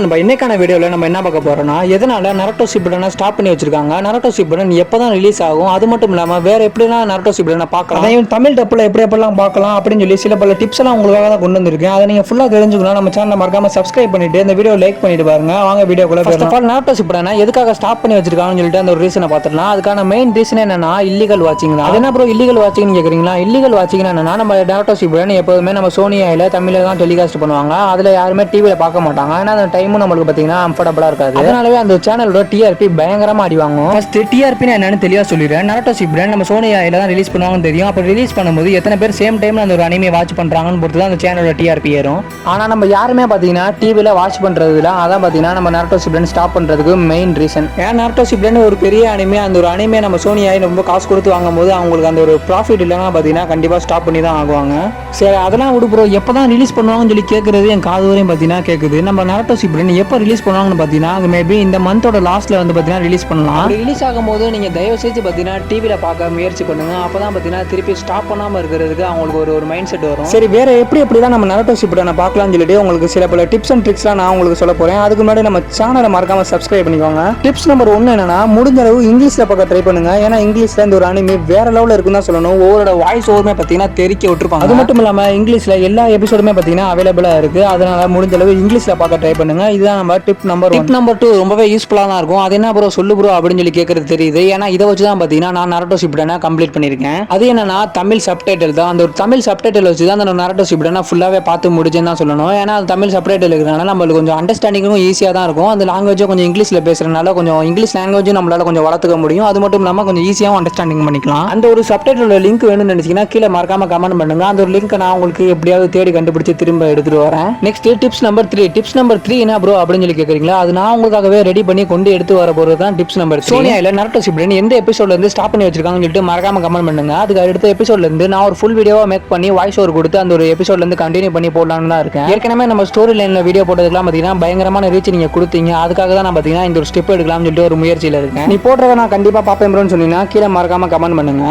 நம்ம இன்னைக்கான வீடியோவில் நம்ம என்ன பார்க்க போறோம்னா எதனால நருட்டோ ஷிப்புடனை ஸ்டாப் பண்ணி வச்சிருக்காங்க, நருட்டோ ஷிப்புடன் எப்பதான் ரிலீஸ் ஆகும், அது மட்டும் இல்லாம வேற எப்படிலாம் நருட்டோ ஷிப்புடனை பார்க்கலாம், அதையும் தமிழ் டப்பில் எப்படிலாம் பார்க்கலாம் அப்படின்னு சொல்லி சில பல டிப்ஸ் எல்லாம் உங்களுக்காக தான் கொண்டு வந்திருக்கேன். அதை நீங்க ஃபுல்லா தெரிஞ்சுக்கணும் நம்ம சேனலை மறக்காம சப்ஸ்கிரைப் பண்ணிட்டு இந்த வீடியோ லைக் பண்ணிட்டு பாருங்க. வாங்க வீடியோக்குள்ள ஃபர்ஸ்ட் ஆஃப் ஆல் நருட்டோ ஷிப்புடனை எதுக்காக ஸ்டாப் பண்ணி வச்சிருக்காங்கன்னு சொல்லிட்டு அந்த ஒரு ரீசனை பார்த்துடலாம். அதுக்கான மெயின் ரீசன் என்னன்னா இல்லீகல் வாட்சிங் தான். அது என்ன ப்ரோ இல்லீகல் வாட்சிங்னு கேக்குறீங்களா? இல்லீகல் வாட்சிங் என்னன்னா நம்ம நருட்டோ ஷிப்புடன் எப்போதுமே நம்ம சோனி ஆயில தமிழ்ல தான் டெலிகாஸ்ட் பண்ணுவாங்க. அதுல யாருமே டிவில பார்க்க மாட்டாங்க. ஏன்னா அந்த டைமும் நம்மளுக்கு பாத்தீங்கன்னா கம்ஃபர்டபுளா இருக்காது. அதனாலவே அந்த சேனலோட டிஆர்பி பயங்கரமா அடி வாங்கும். ஃபர்ஸ்ட் டிஆர்பி என்னன்னு தெளிவா சொல்லிடுறேன். நருட்டோ ஷிப்புடன் நம்ம சோனி ஆயில தான் ரிலீஸ் பண்ணுவாங்கன்னு தெரியும். அப்ப ரிலீஸ் பண்ணும்போது எத்தனை பேர் சேம் டைம்ல அந்த ஒரு அனிமே வாட்ச் பண்றாங்கன்னு பொறுத்து தான் அந்த சேனலோட டிஆர்பி ஏறும். ஆனா நம்ம யாருமே பாத்தீங்கன்னா டிவில வாட்ச் பண்றதுல அதான் பாத்தீங்கன்னா நம்ம நருட்டோ ஷிப்புடன் ஸ்டாப் பண்றதுக்கு மெயின் ரீசன். ஏன் நருட்டோ ஷிப்புடன் ஒரு பெரிய அனிமே, அந்த ஒரு அனிமே நம்ம சோனி ஆயில ரொம்ப காசு கொடுத்து வாங்கும் போது அவங்களுக்கு அந்த ஒரு ப்ராஃபிட் இல்லைன்னா பாத்தீங்கன்னா கண்டிப்பா ஸ்டாப் பண்ணி தான் ஆகுவாங்க. சரி அதெல்லாம் விடு ப்ரோ, எப்பதான் ரிலீஸ் பண்ணுவாங்கன்னு சொல்லி கேட்கறது என் காது வரையும் பாத்தீங்கன்னா கேக்குது. நம்ம நருட்டோ ஷிப்புடன் எப்போ ரிலீஸ் பண்ணுவாங்கன்னு பார்த்தீங்கன்னா மேபி இந்த மந்தோட லாஸ்ட்ல வந்து பார்த்தீங்கன்னா ரிலீஸ் பண்ணலாம். ரிலீஸ் ஆகும்போது நீங்க தயவு செஞ்சு பார்த்தீங்கன்னா டிவியில் பார்க்க முயற்சி பண்ணுங்க. அப்பதான் பார்த்தீங்கன்னா திருப்பி ஸ்டாப் பண்ணாமல் இருக்கிறதுக்கு அவங்களுக்கு ஒரு மைண்ட் செட் வரும். சரி வேற எப்படி தான் நம்ம நருட்டோ ஷிப்புடனை பார்க்கலாம்னு சொல்லிட்டு உங்களுக்கு சில பல டிப்ஸ் அண்ட் ட்ரிக்ஸ்லாம் நான் உங்களுக்கு சொல்ல போறேன். அதுக்கு முன்னாடி நம்ம சேனலை மறக்காம சப்ஸ்கிரைப் பண்ணிக்கோங்க. டிப்ஸ் நம்பர் 1 என்னன்னா முடிஞ்ச அளவு இங்கிலீஷ்ல பார்க்க ட்ரை பண்ணுங்க. ஏன்னா இங்கிலீஷ்ல இந்த ஒரு அனிமே வேற லெவலில் இருக்குன்னு தான் சொல்லணும். ஒவ்வொரு வாய்ஸ் ஓவருமே பார்த்தீங்கன்னா தெரிக்க விட்டுருப்பாங்க. அது மட்டும் இல்லாம இங்கிலீஷ்ல எல்லா எபிசோடுமே பார்த்தீங்கன்னா அவைலபிளா இருக்கு. அதனால முடிஞ்ச அளவு இங்கிலீஷ்ல பார்க்க ட்ரை பண்ணுங்க. இதுதான் நம்ம டிப் நம்பர் 2 ரொம்பவே யூஸ்ஃபுல்லா தான் இருக்கும். அது என்ன ப்ரோ சொல்லு ப்ரோ அப்படின்னு சொல்லி கேட்கறது தெரியுது. ஏன்னா இதை வச்சு தான் பார்த்தீங்கன்னா நான் நருட்டோ ஷிப்புடனை கம்ப்ளீட் பண்ணியிருக்கேன். அது என்னன்னா தமிழ் சப்டைட்டில் தான். அந்த ஒரு தமிழ் சப்டைட்டில் வச்சு தான் அந்த நருட்டோ ஷிப்புடனை ஃபுல்லாவே பார்த்து முடிச்சுன்னு தான் சொல்லணும். ஏன்னா அது தமிழ் சப்டைட்டில் இருக்கிறனால நம்மளுக்கு கொஞ்சம் அண்டர்ஸ்டாண்டிங்கும் ஈஸியாக தான் இருக்கும். அந்த லாங்குவேஜும் கொஞ்சம் இங்கிலீஷ்ல பேசுறதுனால கொஞ்சம் இங்கிலீஷ் லாங்குவேஜும் நம்மளால கொஞ்சம் வளர்த்துக்க முடியும். அது மட்டும் இல்லாமல் கொஞ்சம் ஈஸியாகவும் அண்டர்ஸ்டாண்டிங் பண்ணிக்கலாம். அந்த ஒரு சப்டைட்டிலோட லிங்க் வேணும்னு நினைச்சீங்கன்னா கீழே மறக்காம கமெண்ட் பண்ணுங்க. அந்த ஒரு லிங்க் நான் உங்களுக்கு எப்படியாவது தேடி கண்டுபிடிச்சு திரும்ப எடுத்துட்டு வரேன். நெக்ஸ்ட் டிப்ஸ் நம்பர் 3 என்ன ப்ரோ அப்படின்னு சொல்லி கேட்குறீங்களா? அது நான் உங்களுக்காகவே ரெடி பண்ணி கொண்டு எடுத்து வர போறது தான் டிப்ஸ் நம்பர் 3. சோனி ஆயில நருட்டோ ஷிப்புடன் எந்த எபிசோட்ல இருந்து ஸ்டாப் பண்ணி வச்சிருக்காங்கன்னு சொல்லிட்டு மறக்காம கமெண்ட் பண்ணுங்க. அதுக்கு அடுத்த எபிசோட்ல இருந்து நான் ஒரு ஃபுல் வீடியோவா மேக் பண்ணி வாய்ஸ் ஓவர் கொடுத்து அந்த ஒரு எபிசோட்ல இருந்து கண்டினியூ பண்ணி போடலாம்னு தான் இருக்கேன். ஏற்கனவே நம்ம ஸ்டோரி லைன்ல வீடியோ போட்டதுக்கெல்லாம் பாத்தீங்கன்னா பயங்கரமான ரீச் நீங்க கொடுத்தீங்க. அதுக்காக தான் நான் பாத்தீங்கன்னா இந்த ஒரு ஸ்டெப் எடுக்கலாம்னு சொல்லிட்டு ஒரு முயற்சியில இருக்கேன். நீ போடுறத நான் கண்டிப்பா பாப்பேன் ப்ரோன்னு சொன்னீங்கன்னா கீழே மறக்காம கமெண்ட் பண்ணுங்க.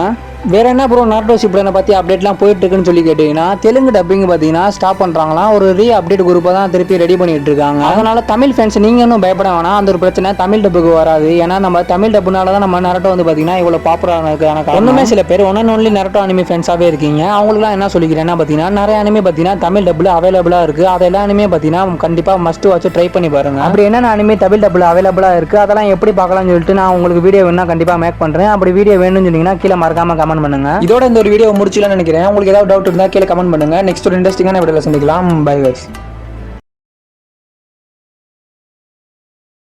வேற என்ன ப்ரோ நருட்டோ ஷிப்புடனை பத்தி அப்டேட்லாம் போயிட்டு இருக்குன்னு சொல்லி கேட்டீங்கன்னா தெலுங்கு டப்பிங் பார்த்தீங்கன்னா ஸ்டாப் பண்றாங்களா. ஒரு ரீ அப்டேட் குரூப்பை தான் திருப்பி ரெடி பண்ணிட்டு இருக்காங்க. அதனால தமிழ் ஃபேன்ஸ் நீங்க இன்னும் பயப்பட வேணாம். அந்த ஒரு பிரச்சனை தமிழ் டப்புக்கு வராது. ஏன்னா நம்ம தமிழ் டப்புனால தான் நம்ம நருட்டோ வந்து பாத்தீங்கன்னா இவ்வளவு பாப்புலரான ஒண்ணுமே சில பேர் ஒன்லி நருட்டோ அனிமே ஃபேன்ஸாவே இருக்கீங்க. அவங்களுக்குலாம் என்ன சொல்லிக்கிறேன்னா பாத்தீங்கன்னா நிறைய அனிமே பாத்தீங்கன்னா தமிழ் டப்புல அவைலபிளா இருக்கு. அதெல்லாம் அனிமே பாத்தீங்கன்னா கண்டிப்பா மஸ்ட் வாட்ச் ட்ரை பண்ணி பாருங்க. அப்படி என்னென்ன அனிமே தமிழ் டப்புல அவைலபிளா இருக்கு அதெல்லாம் எப்படி பார்க்கலாம்னு சொல்லிட்டு நான் உங்களுக்கு வீடியோ வேணா கண்டிப்பா மேக் பண்றேன். அப்படி வீடியோ வேணும்னு சொன்னீங்கன்னா கீழே மறக்காம கமெண்ட் பண்ணுங்க. இதோட இந்த ஒரு வீடியோ முடிச்சலாம்னு நினைக்கிறேன். உங்களுக்கு ஏதாவது டவுட் இருந்தா கீழே கமெண்ட் பண்ணுங்க. நெக்ஸ்ட் ஒரு இன்ட்ரெஸ்டிங்கான வீடியோல சந்திக்கலாம். Bye guys.